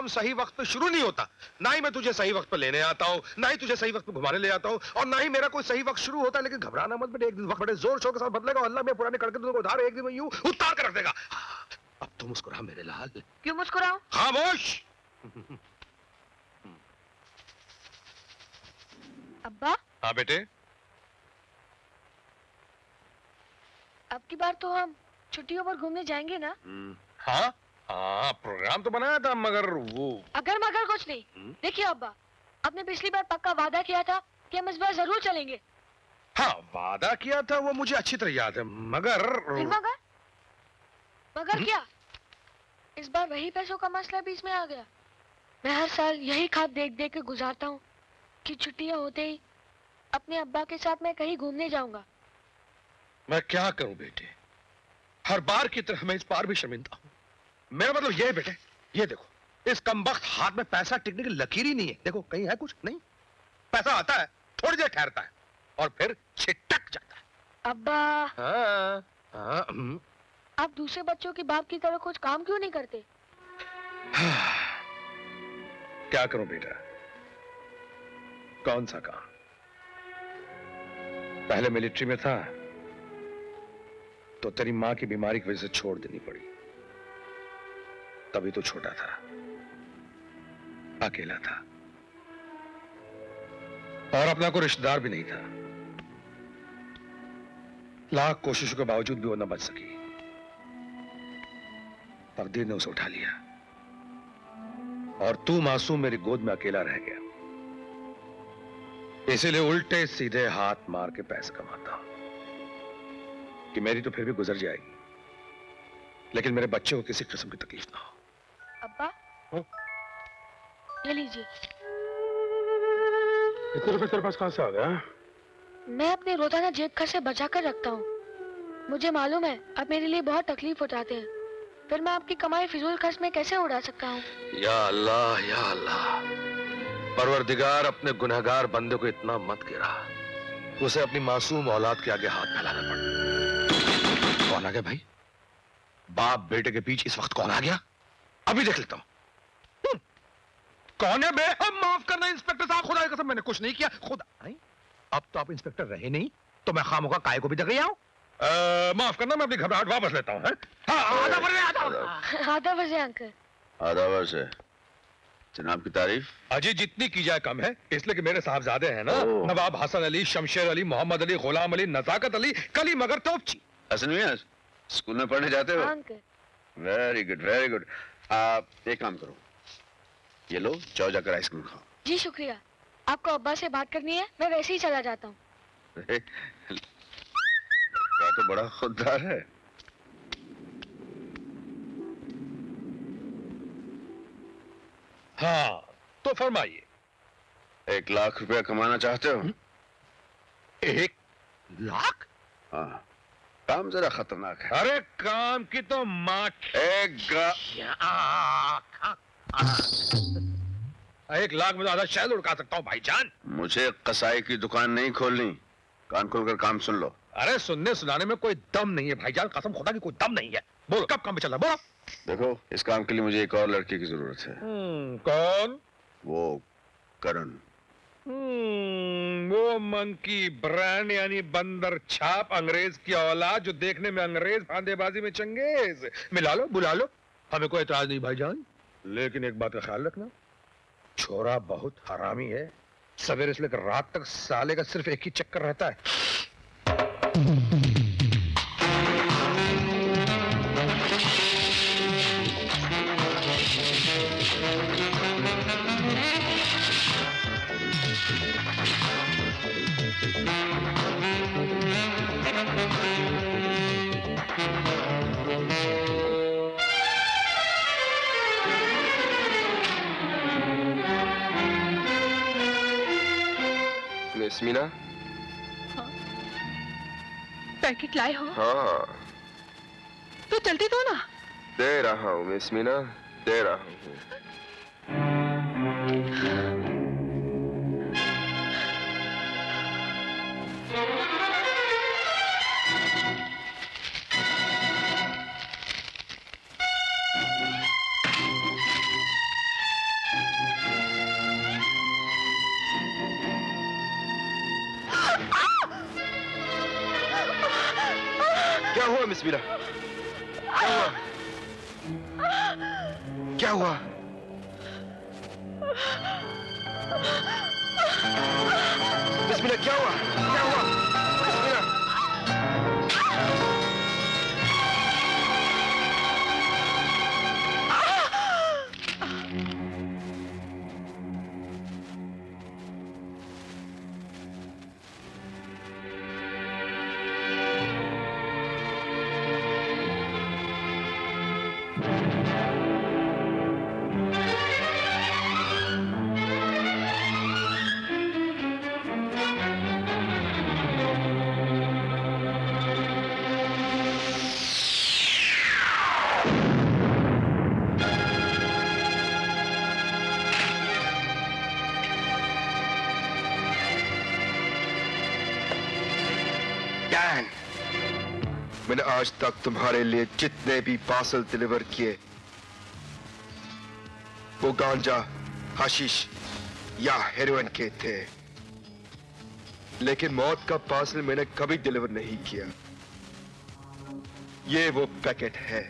काम सही वक्त पे शुरू नहीं होता। ना ही मैं तुझे सही वक्त पे लेने आता हूँ, ना ही तुझे सही वक्त पे घुमाने ले आता हूँ, और ना ही मेरा कोई सही वक्त शुरू होता है। लेकिन घबराना मत बेटे, एक दिन वक्त बड़े जोर शोर के साथ बदलेगा। अल्लाह में पुराने कड़के तुझको उधार एक दिन में यूं उतार कर रख देगा। अब तो मुस्कुरा मेरे लाल। क्यों मुस्कुराऊं? खामोश। अब्बा। हाँ बेटे। अब की बार तो हम छुट्टियों पर घूमने जाएंगे ना? हाँ हाँ, प्रोग्राम तो बनाया था, मगर वो अगर मगर कुछ नहीं। देखिए अब्बा, आपने पिछली बार पक्का वादा किया था कि हम इस बार जरूर चलेंगे। हाँ, वादा किया था वो मुझे अच्छी तरह याद है, मगर फिर मगर? मगर क्या? इस बार वही पैसों का मसला बीच में आ गया। मैं हर साल यही खाद देख देख के गुजारता हूँ कि छुट्टियां होते ही अपने अब्बा के साथ मैं कहीं घूमने जाऊंगा। मैं क्या करूं बेटे, हर बार की तरह मैं इस बार भी शर्मिंदा हूं। मेरा मतलब यह है बेटे, ये देखो, इस कमबख्त हाथ में पैसा टिकने की लकीर ही नहीं है। देखो कहीं है कुछ नहीं, पैसा आता है, थोड़ी देर ठहरता है और फिर छिटक जाता है। अब्बा। हाँ, आप दूसरे बच्चों के बाप की तरह कुछ काम क्यों नहीं करते? क्या करूं बेटा, कौन सा काम? पहले मिलिट्री में था तो तेरी मां की बीमारी की वजह से छोड़ देनी पड़ी। तभी तो छोटा था, अकेला था, और अपना कोई रिश्तेदार भी नहीं था। लाख कोशिशों के बावजूद भी वो न बच सकी। तकदीर ने उसे उठा लिया और तू मासूम मेरी गोद में अकेला रह गया। इसीलिए उल्टे सीधे हाथ मार के पैसे कमाता हूं कि मेरी तो फिर भी गुजर जाएगी, लेकिन मेरे बच्चे को किसी किस्म की तकलीफ ना हो। अब्बा, ये लीजिए। इतने रुपए तेरे पास कहां से आ गया? मैं अपने रोजाना जेब खर्च से बचा कर रखता हूँ। मुझे मालूम है आप मेरे लिए बहुत तकलीफ उठाते हैं, फिर मैं आपकी कमाई फिजूल खर्च में कैसे उड़ा सकता हूँ? या अल्लाह, या अल्लाह, परवरदिगार अपने गुनहगार बंदे को इतना मत गिरा, उसे अपनी मासूम औलाद के आगे हाथ फैलाना पड़ा। कौन आ गया भाई? बाप बेटे के बीच इस वक्त कौन आ गया? अभी देख लेता हूं। कौन है बे? माफ करना इंस्पेक्टर साहब, खुदा की कसम मैंने कुछ नहीं किया। खुदा नहीं, अब तो आप इंस्पेक्टर रहे नहीं तो मैं खामोका काय को भी दे गया हूं। माफ करना, मैं अपनी घबराहट वापस लेता हूं। आधा बजे अंकल। आधा वर्ष है जनाब की तारीफ। अजी जितनी की जाए कम है, इसलिए कि मेरे साहबजादे हैं ना, नवाब हसन अली, शमशेर अली, मोहम्मद अली, गुलाम अली, नजाकत अली, कली मगर तोपची। हसन मियां स्कूल में पढ़ने जाते हो? Very good very good. आप एक काम करो, ये लो जाओ जाकर आइसक्रीम खाओ। जी शुक्रिया। आपको अब्बा से बात करनी है, मैं वैसे ही चला जाता हूँ। तो बड़ा खुददार है। हाँ तो फरमाइए। 1 लाख रुपया कमाना चाहते हो? 1 लाख? हाँ, काम जरा खतरनाक है। अरे काम की तो माँ। 1 लाख में ज्यादा शहद उड़का सकता हूँ भाईजान। मुझे कसाई की दुकान नहीं खोलनी, कान खोलकर काम सुन लो। अरे सुनने सुनाने में कोई दम नहीं है भाईजान, कसम खुदा की कोई दम नहीं है। बोलो कब काम पे चल रहा, बोलो। देखो इस काम के लिए मुझे एक और लड़की की जरूरत है। कौन? वो करण। वो मंकी ब्रांड यानी बंदर छाप अंग्रेज की औलाद, जो देखने में अंग्रेज फांदेबाजी में चंगेज। मिला लो बुला लो, हमें कोई एतराज नहीं भाईजान, लेकिन एक बात का ख्याल रखना, छोरा बहुत हरामी है। सवेरे से लेकर रात तक साले का सिर्फ एक ही चक्कर रहता है। मिस मीना। हाँ? पैकेट लाए हो? हाँ। तो जल्दी दो ना। दे रहा हूँ मिस मीना, दे रहा हूँ। मिस मीना? क्या हुआ? क्या हुआ? मिस मीना क्या हुआ? क्या हुआ? मिस मीना? डैन, मैंने आज तक तुम्हारे लिए जितने भी पार्सल डिलीवर किए, वो गांजा, हशीश या हेरोइन के थे, लेकिन मौत का पार्सल मैंने कभी डिलीवर नहीं किया। ये वो पैकेट है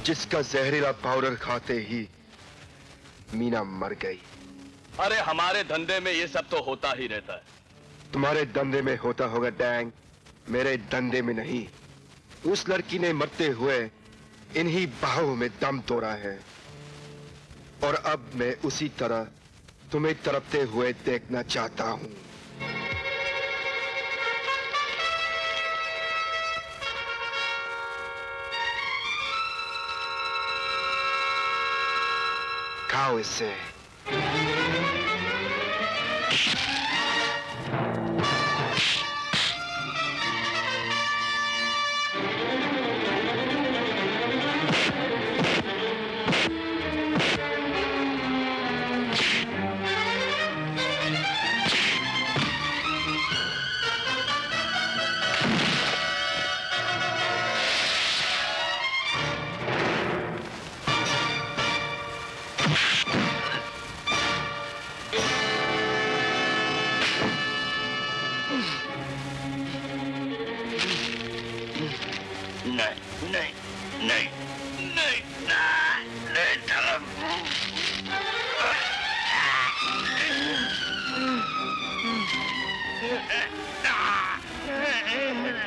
जिसका जहरीला पाउडर खाते ही मीना मर गई। अरे हमारे धंधे में ये सब तो होता ही रहता है। तुम्हारे धंधे में होता होगा डैंग, मेरे धंधे में नहीं। उस लड़की ने मरते हुए इन्हीं बाहों में दम तोड़ा है, और अब मैं उसी तरह तुम्हें तड़पते हुए देखना चाहता हूं। खाओ इसे।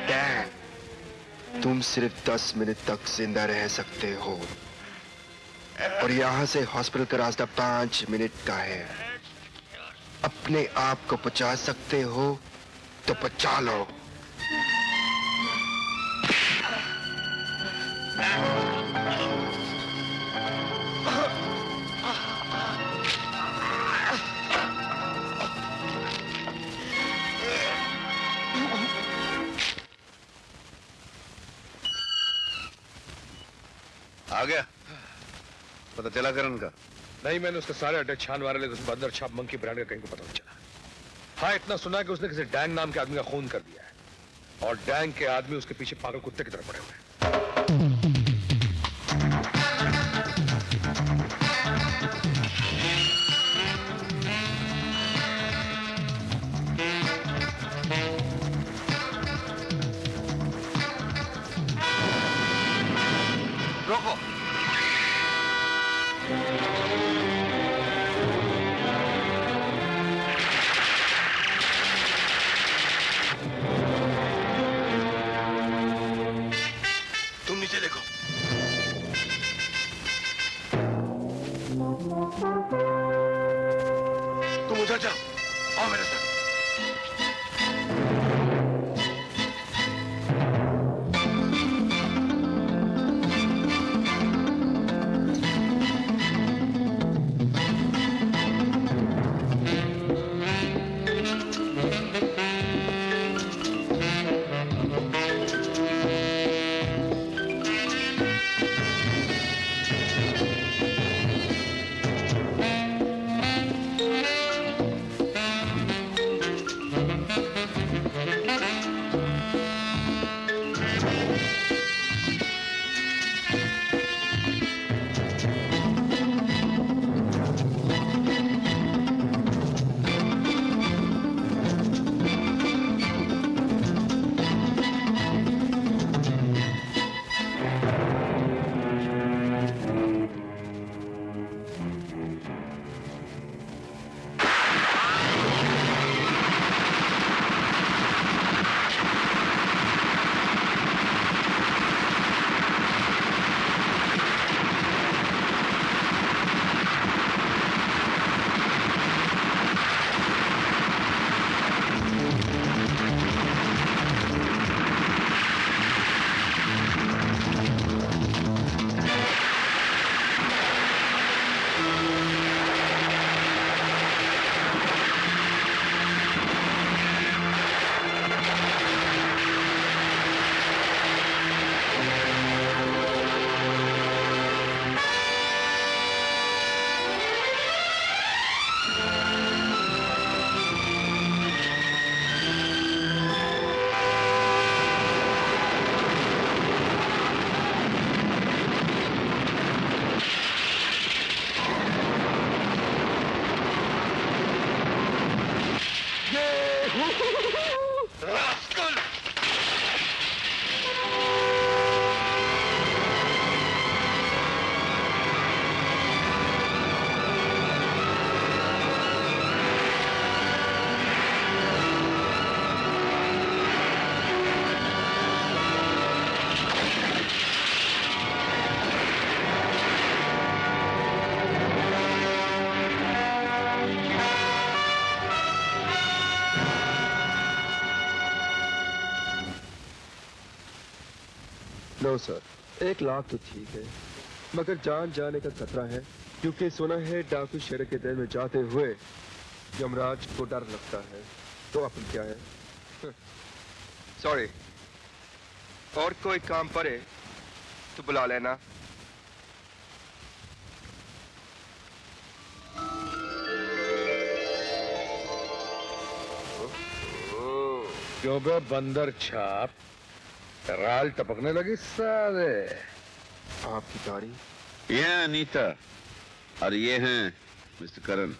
डैन, तुम सिर्फ 10 मिनट तक जिंदा रह सकते हो, और यहां से हॉस्पिटल का रास्ता 5 मिनट का है। अपने आप को बचा सकते हो तो बचा लो। आ गया? पता चला करण का? नहीं, मैंने उसके सारे अड्डे छान मारे, लेकिन बंदर छाप मंकी ब्रांड का कहीं को पता नहीं चला। हाँ, इतना सुना कि उसने किसी डैंग नाम के आदमी का खून कर दिया है, और डैंग के आदमी उसके पीछे पागल कुत्ते की तरह पड़े हुए हैं। रोको। तुम नीचे देखो। तुम उधर जाओ, आओ मेरे साथ। नो सर, 1 लाख तो ठीक है, मगर जान जाने का खतरा है, क्योंकि सुना है डाकू शहर के दिल में जाते हुए यमराज को डर लगता है। तो अपन क्या है? सॉरी, और कोई काम पड़े तो बुला लेना। क्यों बे बंदर छाप, राल टपकने लगी साले। आपकी गाड़ी? ये हैं अनीता और ये हैं मिस्टर करण।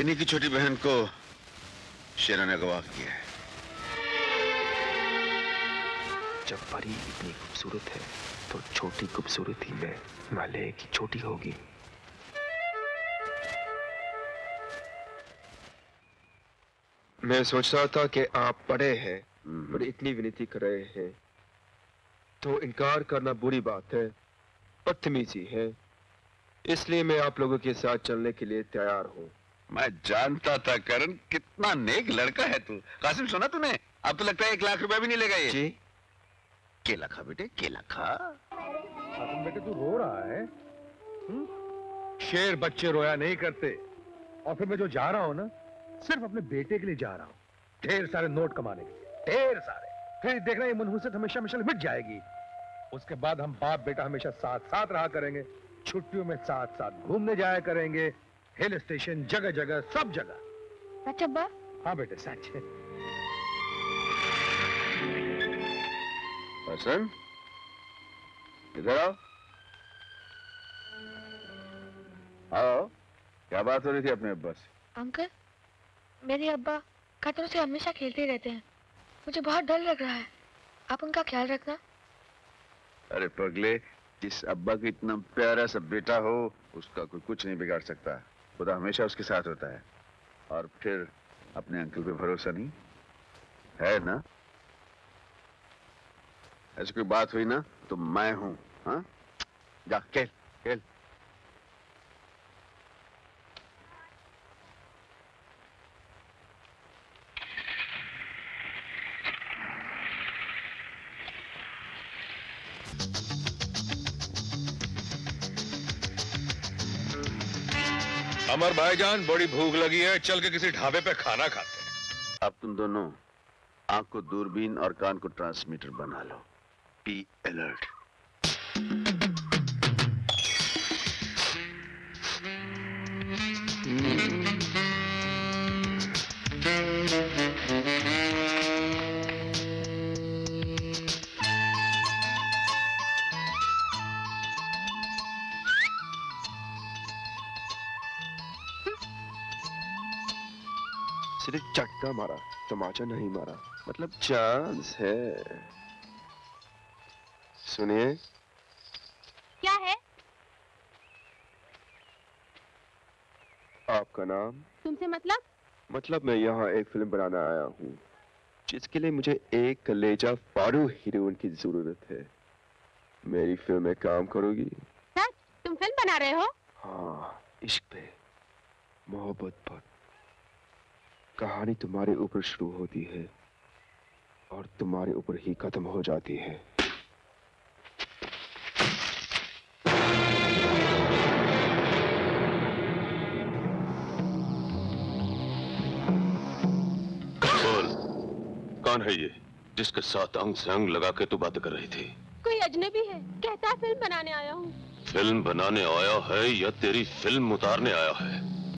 इन्हीं की छोटी बहन को शेरा ने अगवा किया है। जब परी इतनी खूबसूरत है तो छोटी खूबसूरती में माले की छोटी होगी। मैं सोच रहा था कि आप बड़े हैं और इतनी विनती कर रहे हैं तो इनकार करना बुरी बात है, बदतमीजी है, इसलिए मैं आप लोगों के साथ चलने के लिए तैयार हूँ। मैं जानता था करण, कितना नेक लड़का है तू। कासिम सुना तूने? अब तो लगता है 1 लाख रुपया भी नहीं लेगा ये। जी? केला खा बेटे, केला खा। कासिम बेटे तू रो रहा है? शेर बच्चे रोया नहीं करते। और फिर मैं जो जा रहा हूं ना, सिर्फ अपने बेटे के लिए जा रहा हूं, ढेर सारे नोट कमाने के लिए, ढेर सारे। फिर देखना ये मनहूसियत हमेशा हमेशा मिट जाएगी। उसके बाद हम बाप बेटा हमेशा साथ साथ रहा करेंगे, छुट्टियों में साथ साथ घूमने जाया करेंगे, हिल स्टेशन, जगह जगह, सब जगह। सच अब्बा? हाँ बेटे सच है। हसन, इधर आओ। आओ, क्या बात हो रही थी अपने अब्बा से? अंकल, मेरे अब्बा खतरों से हमेशा खेलते रहते हैं, मुझे बहुत डर लग रहा है। आप उनका ख्याल रखना। अरे पगले, जिस अब्बा का इतना प्यारा सा बेटा हो, उसका कोई कुछ नहीं बिगाड़ सकता। खुदा हमेशा उसके साथ होता है। और फिर अपने अंकल पे भरोसा नहीं है ना? ऐसी कोई बात हुई ना तो मैं हूं। हाँ, जा खेल खेल। अमर भाईजान, बड़ी भूख लगी है, चल के किसी ढाबे पे खाना खाते हैं। अब तुम दोनों आंख को दूरबीन और कान को ट्रांसमीटर बना लो। Be alert. सिर्फ झटका मारा, तमाचा नहीं मारा, मतलब चांस है। सुनिए। क्या है? आपका नाम? तुमसे मतलब? मतलब मैं यहाँ एक फिल्म बनाने आया हूँ, जिसके लिए मुझे एक कलेजा फाड़ू हीरोइन की जरूरत है। मेरी फिल्म में काम करोगी? सच? तुम फिल्म बना रहे हो? हाँ, इश्क पे, मोहब्बत पर। कहानी तुम्हारे ऊपर शुरू होती है और तुम्हारे ऊपर ही खत्म हो जाती है। बोल, कौन है ये जिसके साथ अंग से अंग लगा के तू बातें कर रही थी? कोई अजनबी है, कहता है फिल्म बनाने आया हूँ। फिल्म बनाने आया है या तेरी फिल्म उतारने आया है?